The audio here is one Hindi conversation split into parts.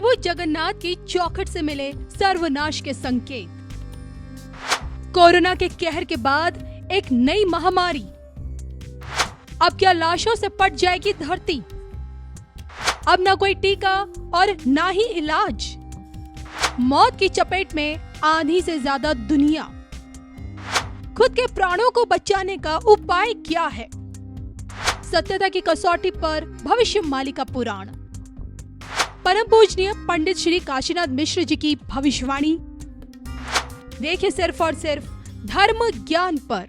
प्रभु जगन्नाथ की चौखट से मिले सर्वनाश के संकेत। कोरोना के कहर के बाद एक नई महामारी। अब क्या लाशों से पट जाएगी धरती? अब ना कोई टीका और ना ही इलाज। मौत की चपेट में आधी से ज्यादा दुनिया। खुद के प्राणों को बचाने का उपाय क्या है? सत्यता की कसौटी पर भविष्यवाणी का पुराण। परम पूजनीय पंडित श्री काशीनाथ मिश्र जी की भविष्यवाणी। देखिए सिर्फ और सिर्फ धर्म ज्ञान पर।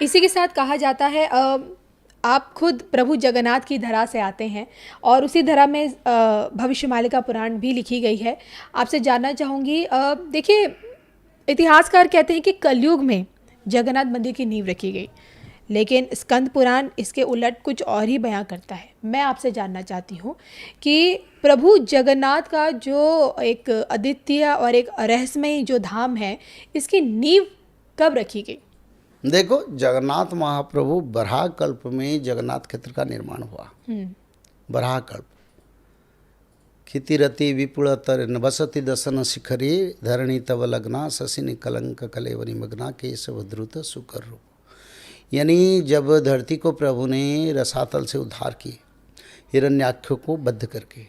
इसी के साथ कहा जाता है आप खुद प्रभु जगन्नाथ की धरा से आते हैं और उसी धरा में भविष्यवाणी का पुराण भी लिखी गई है। आपसे जानना चाहूँगी, देखिए इतिहासकार कहते हैं कि कलयुग में जगन्नाथ मंदिर की नींव रखी गई, लेकिन स्कंद पुराण इसके उलट कुछ और ही बयां करता है। मैं आपसे जानना चाहती हूँ कि प्रभु जगन्नाथ का जो एक अद्वितीय और एक रहस्यमय जो धाम है, इसकी नींव कब रखी गई? देखो, जगन्नाथ महाप्रभु बराह कल्प में जगन्नाथ क्षेत्र का निर्माण हुआ। बराह कल्प खितिरति विपुलतर बसति दसन शिखरी धरणी तव लग्ना शशिनि कलंक कलेवनि मग्ना केशव द्रुत सुकर रूप। यानी जब धरती को प्रभु ने रसातल से उद्धार किए, हिरण्याक्ष को बद्ध करके,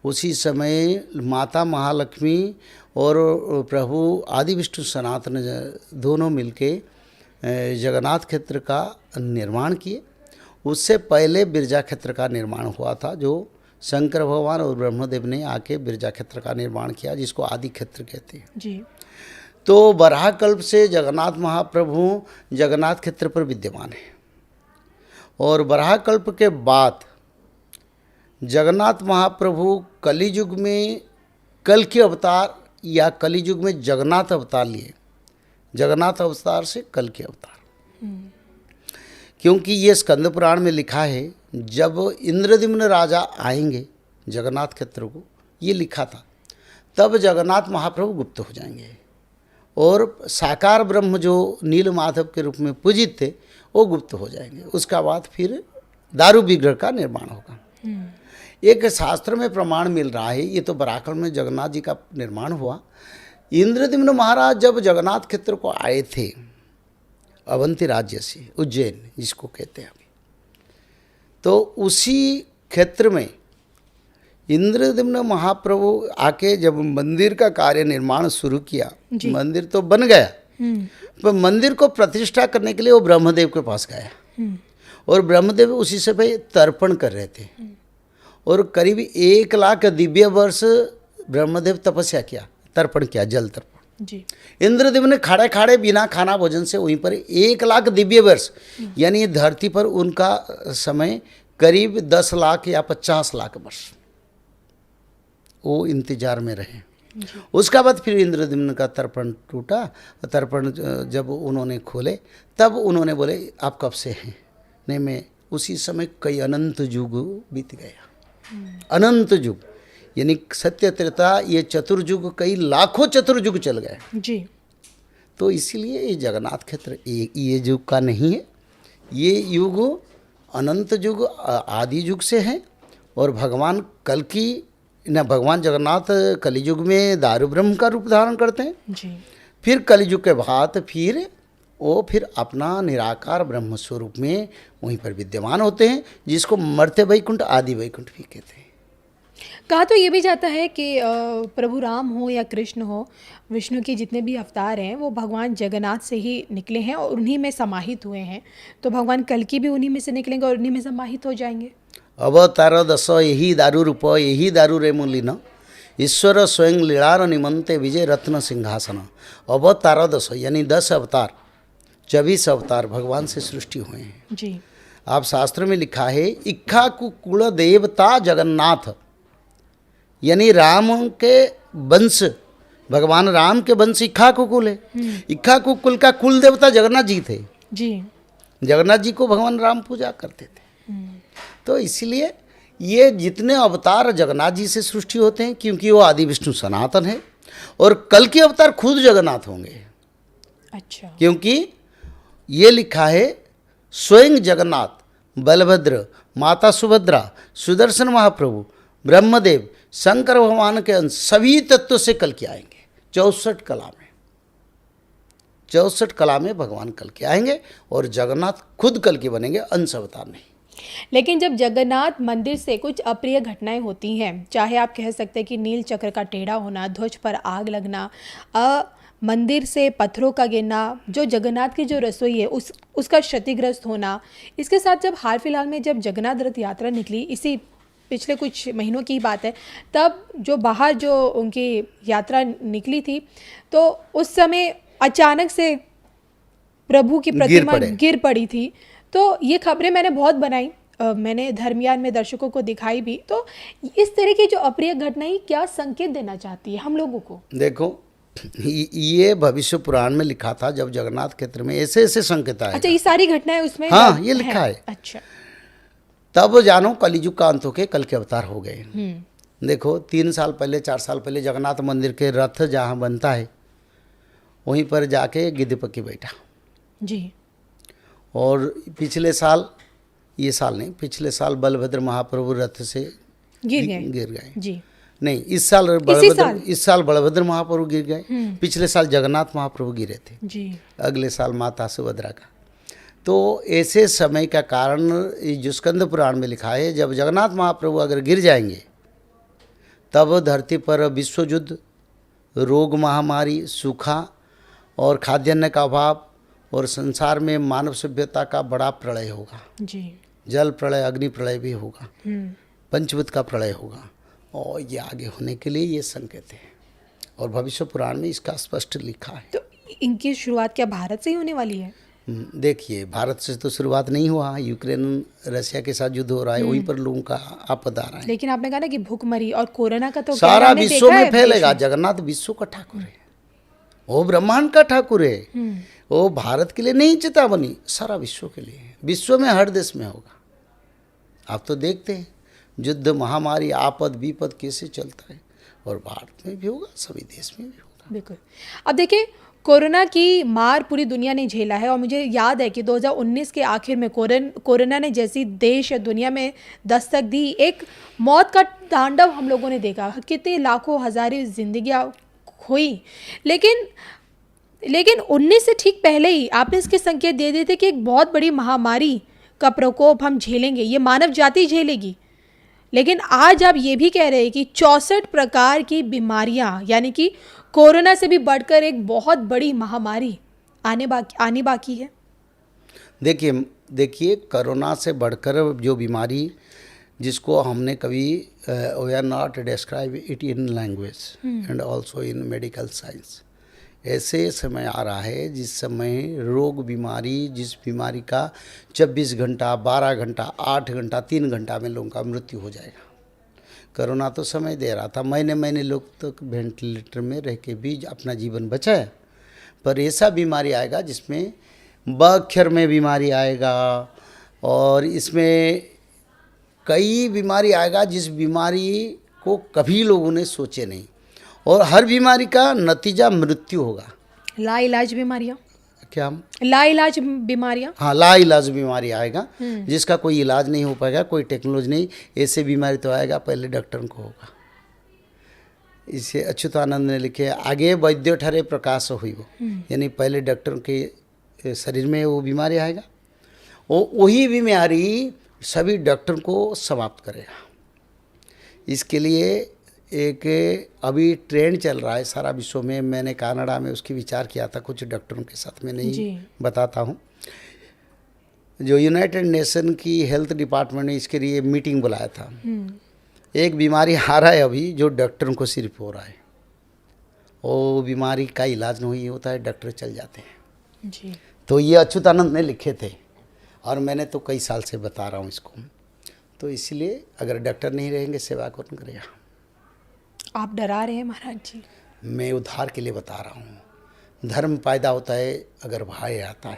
उसी समय माता महालक्ष्मी और प्रभु आदि विष्णु सनातन दोनों मिलके जगन्नाथ क्षेत्र का निर्माण किए। उससे पहले बिरजा क्षेत्र का निर्माण हुआ था, जो शंकर भगवान और ब्रह्मदेव ने आके बिरजा क्षेत्र का निर्माण किया, जिसको आदि क्षेत्र कहते हैं जी। तो बराह कल्प से जगन्नाथ महाप्रभु जगन्नाथ क्षेत्र पर विद्यमान है। और बराह कल्प के बाद जगन्नाथ महाप्रभु कलियुग में कल के अवतार या कलियुग में जगन्नाथ अवतार लिए। जगन्नाथ अवतार से कल के अवतार, क्योंकि ये स्कंद पुराण में लिखा है, जब इंद्रद्युम्न राजा आएंगे जगन्नाथ क्षेत्र को, ये लिखा था, तब जगन्नाथ महाप्रभु गुप्त हो जाएंगे और साकार ब्रह्म जो नील माधव के रूप में पूजित थे वो गुप्त हो जाएंगे। उसका बाद फिर दारू विग्रह का निर्माण होगा। एक शास्त्र में प्रमाण मिल रहा है, ये तो बराकल में जगन्नाथ जी का निर्माण हुआ। इंद्रद्युम्न महाराज जब जगन्नाथ क्षेत्र को आए थे अवंती राज्य से, उज्जैन जिसको कहते हैं अभी, तो उसी क्षेत्र में इंद्रद्युम्न महाप्रभु आके जब मंदिर का कार्य निर्माण शुरू किया, मंदिर तो बन गया, पर मंदिर को प्रतिष्ठा करने के लिए वो ब्रह्मदेव के पास गया और ब्रह्मदेव उसी समय तर्पण कर रहे थे और करीब 1 लाख दिव्य वर्ष ब्रह्मदेव तपस्या किया, तर्पण किया, जल तर्पण जी। इंद्रदेव ने खाड़े खाड़े बिना खाना भोजन से वहीं पर 1 लाख दिव्य वर्ष, यानी धरती पर उनका समय करीब 10 लाख या 50 लाख वर्ष वो इंतजार में रहे। उसका बाद फिर इंद्रद्युम्न का तर्पण टूटा। तर्पण जब उन्होंने खोले तब उन्होंने बोले आप कब से हैं? नहीं, मैं उसी समय कई अनंत युग बीत गया। अनंत युग यानी सत्य त्रेता, ये चतुर्युग कई लाखों चतुर्युग चल गए जी। तो इसीलिए ये जगन्नाथ क्षेत्र ये युग का नहीं है, ये युग अनंत युग आदि युग से है। और भगवान कल की न भगवान जगन्नाथ कलियुग में दारू ब्रह्म का रूप धारण करते हैं जी। फिर कलियुग के बाद फिर अपना निराकार ब्रह्म स्वरूप में वहीं पर विद्यमान होते हैं, जिसको मर्त्य वैकुंठ आदि वैकुंठ भी कहते हैं। कहा तो ये भी जाता है कि प्रभु राम हो या कृष्ण हो, विष्णु के जितने भी अवतार हैं वो भगवान जगन्नाथ से ही निकले हैं और उन्हीं में समाहित हुए हैं। तो भगवान कल की भी उन्हीं में से निकलेंगे और उन्हीं में समाहित हो जाएंगे। अवतार दस यही दारू रूप यही दारू रे मुलिन ईश्वर स्वयं लीलार निमंते विजय रत्न सिंहासन। अवतार 10 यानी 10 अवतार, 24 अवतार भगवान से सृष्टि हुए हैं जी। आप शास्त्र में लिखा है, इक्ष्वाकु कुल देवता जगन्नाथ, यानी राम के वंश, भगवान राम के वंश इक्ष्वाकु कुल है। इक्ष्वाकु कुल का कुल देवता जगन्नाथ जी थे जी। जगन्नाथ जी को भगवान राम पूजा करते थे। तो इसलिए ये जितने अवतार जगन्नाथ जी से सृष्टि होते हैं, क्योंकि वो आदि विष्णु सनातन है। और कल के अवतार खुद जगन्नाथ होंगे। अच्छा। क्योंकि ये लिखा है, स्वयं जगन्नाथ, बलभद्र, माता सुभद्रा, सुदर्शन महाप्रभु, ब्रह्मदेव, शंकर भगवान के अंश सभी तत्वों से कल के आएंगे। 64 कला में, 64 कला में भगवान कल के आएंगे और जगन्नाथ खुद कल के बनेंगे, अंश अवतार नहीं। लेकिन जब जगन्नाथ मंदिर से कुछ अप्रिय घटनाएं होती हैं, चाहे आप कह सकते हैं कि नील चक्र का टेढ़ा होना, ध्वज पर आग लगना, मंदिर से पत्थरों का गिरना, जो जगन्नाथ की जो रसोई है उसका क्षतिग्रस्त होना, इसके साथ जब हाल फिलहाल में जब जगन्नाथ रथ यात्रा निकली, इसी पिछले कुछ महीनों की बात है, तब जो बाहर जो उनकी यात्रा निकली थी, तो उस समय अचानक से प्रभु की प्रतिमा गिर पड़ी थी। तो ये खबरें मैंने बहुत बनाई, मैंने धर्मयान में दर्शकों को दिखाई भी। तो इस तरह की जो अप्रिय घटनाएं क्या संकेत देना चाहती है हम लोगों को? देखो, ये भविष्य पुराण में लिखा था, जब जगन्नाथ क्षेत्र में ऐसे ऐसे संकेत आए। अच्छा, ये सारी घटनाएं उसमें? हाँ, ये लिखा है। अच्छा, तब जानो कलियुग का अंत होके कल के अवतार हो गए। देखो, 3 साल पहले 4 साल पहले जगन्नाथ मंदिर के रथ जहाँ बनता है वहीं पर जाके गिद्धपक्की बैठा जी। और पिछले साल, ये साल नहीं, पिछले साल बलभद्र महाप्रभु रथ से गिर गए जी। नहीं, इस साल बलभद्र महाप्रभु गिर गए। पिछले साल जगन्नाथ महाप्रभु गिरे थे जी। अगले साल माता सुभद्रा का। तो ऐसे समय का कारण जो स्कंद पुराण में लिखा है, जब जगन्नाथ महाप्रभु अगर गिर जाएंगे तब धरती पर विश्व युद्ध, रोग महामारी, सूखा और खाद्यान्न का अभाव और संसार में मानव सभ्यता का बड़ा प्रलय होगा जी। जल प्रलय, अग्नि प्रलय भी होगा, पंचभूत का प्रलय होगा, और ये आगे होने के लिए ये संकेत है और भविष्य पुराण में इसका स्पष्ट लिखा है। तो इनकी शुरुआत क्या भारत से ही होने वाली है? देखिए, भारत से तो शुरुआत नहीं हुआ, यूक्रेन रशिया के साथ युद्ध हो रहा है, वहीं पर लोगों का आपदा आ रहा है। लेकिन आपने कहा ना कि भूखमरी और कोरोना का तो सारा विश्व में फैलेगा। जगन्नाथ विश्व का ठाकुर है, वो ब्रह्मांड का ठाकुर है, वो भारत के लिए नहीं चेतावनी, सारा विश्व के लिए, विश्व में हर देश में होगा। आप तो देखते हैं युद्ध, महामारी, आपद विपद कैसे चलता है, और भारत में भी होगा, सभी देश में भी होगा। बिल्कुल। अब देखिए, कोरोना की मार पूरी दुनिया ने झेला है, और मुझे याद है कि 2019 के आखिर में कोरोना ने जैसी देश या दुनिया में दस्तक दी, एक मौत का तांडव हम लोगों ने देखा, कितने लाखों हजारों जिंदगियां हुई। लेकिन 19 से ठीक पहले ही आपने इसके संकेत दे दिए थे कि एक बहुत बड़ी महामारी का प्रकोप हम झेलेंगे, ये मानव जाति झेलेगी। लेकिन आज आप ये भी कह रहे हैं कि 64 प्रकार की बीमारियां, यानी कि कोरोना से भी बढ़कर एक बहुत बड़ी महामारी आनी बाकी है। देखिए, कोरोना से बढ़कर जो बीमारी, जिसको हमने कभी we are not describe it in language and also in medical science, ऐसे समय आ रहा है जिस समय रोग बीमारी, जिस बीमारी का 24 घंटा, 12 घंटा, 8 घंटा, 3 घंटा में लोगों का मृत्यु हो जाएगा। कोरोना तो समय दे रहा था, महीने लोग तो वेंटिलेटर में रह के भी अपना जीवन बचाया, पर ऐसा बीमारी आएगा जिसमें बक्षर में बीमारी आएगा, और इसमें कई बीमारी आएगा जिस बीमारी को कभी लोगों ने सोचे नहीं, और हर बीमारी का नतीजा मृत्यु होगा। लाइलाज बीमारियां, क्या? लाइलाज बीमारियां, हाँ, लाइलाज बीमारी आएगा जिसका कोई इलाज नहीं हो पाएगा, कोई टेक्नोलॉजी नहीं। ऐसे बीमारी तो आएगा, पहले डॉक्टर को होगा। इसे अच्युतानंद ने लिखे, आगे वैद्य ठहरे प्रकाश हुई वो, यानी पहले डॉक्टर के शरीर में वो बीमारी आएगा, वही बीमारी सभी डॉक्टर को समाप्त करेगा। इसके लिए एक अभी ट्रेंड चल रहा है सारा विश्व में, मैंने कनाडा में उसकी विचार किया था कुछ डॉक्टरों के साथ में, नहीं बताता हूँ। जो यूनाइटेड नेशन की हेल्थ डिपार्टमेंट ने इसके लिए मीटिंग बुलाया था। एक बीमारी आ रहा है अभी जो डॉक्टरों को सिर्फ हो रहा है, वो बीमारी का इलाज नहीं होता है, डॉक्टर चल जाते हैं जी। तो ये अच्युतानंद ने लिखे थे, और मैंने तो कई साल से बता रहा हूँ इसको। तो इसलिए अगर डॉक्टर नहीं रहेंगे, सेवा कौन करेगा? आप डरा रहे हैं महाराज जी। मैं उद्धार के लिए बता रहा हूँ। धर्म पैदा होता है अगर भय आता है।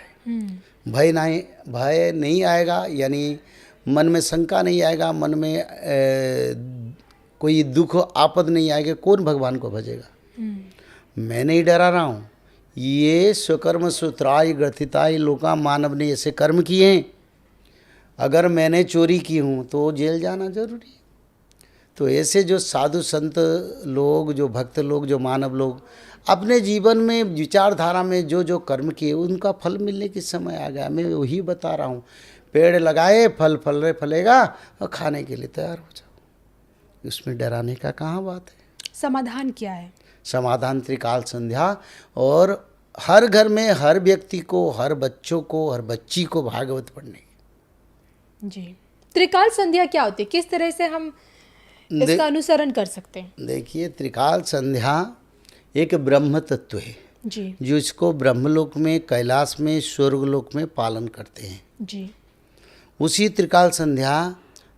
भय नहीं आएगा, यानी मन में शंका नहीं आएगा, मन में कोई दुख आपद नहीं आएगा, कौन भगवान को भजेगा? मैं नहीं डरा रहा हूँ, ये स्वकर्म सूत्राय ग्रथिताय लोका, मानव ने ऐसे कर्म किए हैं। अगर मैंने चोरी की हूँ तो जेल जाना जरूरी है। तो ऐसे जो साधु संत लोग, जो भक्त लोग, जो मानव लोग अपने जीवन में, विचारधारा में जो जो कर्म किए उनका फल मिलने की समय आ गया। मैं वही बता रहा हूँ, पेड़ लगाए, फल फलेगा और खाने के लिए तैयार हो जाओ। उसमें डराने का कहाँ बात है। समाधान क्या है? समाधान त्रिकाल संध्या, और हर घर में हर व्यक्ति को, हर बच्चों को, हर बच्ची को भागवत पढ़ने। जी, त्रिकाल संध्या क्या होती है, किस तरह से हम इसका अनुसरण कर सकते हैं? देखिए, त्रिकाल संध्या एक ब्रह्म तत्व है जी जो इसको ब्रह्मलोक में, कैलाश में, स्वर्गलोक में पालन करते हैं। जी उसी त्रिकाल संध्या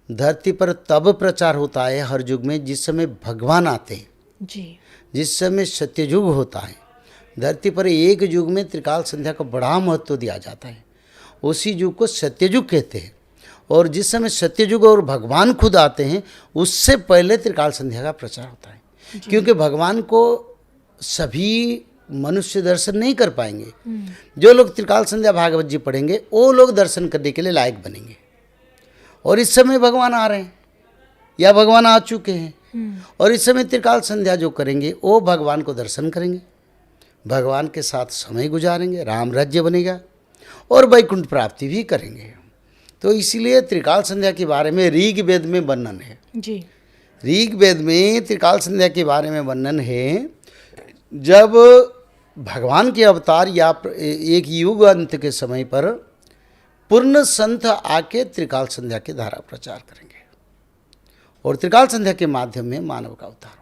धरती पर तब प्रचार होता है हर युग में जिस समय भगवान आते हैं, जी जिस समय सत्ययुग होता है। धरती पर एक युग में त्रिकाल संध्या को बड़ा महत्व दिया जाता है, उसी युग को सत्ययुग कहते हैं। और जिस समय सत्ययुग और भगवान खुद आते हैं उससे पहले त्रिकाल संध्या का प्रचार होता है, क्योंकि भगवान को सभी मनुष्य दर्शन नहीं कर पाएंगे। जो लोग त्रिकाल संध्या भागवत जी पढ़ेंगे वो लोग दर्शन करने के लिए लायक बनेंगे। और इस समय भगवान आ रहे हैं या भगवान आ चुके हैं, और इस समय त्रिकाल संध्या जो करेंगे वो भगवान को दर्शन करेंगे, भगवान के साथ समय गुजारेंगे, राम राज्य बनेगा और वैकुंठ प्राप्ति भी करेंगे। तो इसलिए त्रिकाल संध्या के बारे में ऋग वेद में वर्णन है। जी, ऋग वेद में त्रिकाल संध्या के बारे में वर्णन है, जब भगवान के अवतार या एक युग अंत के समय पर पूर्ण संत आके त्रिकाल संध्या के धारा प्रचार करेंगे और त्रिकाल संध्या के माध्यम में मानव का उद्धार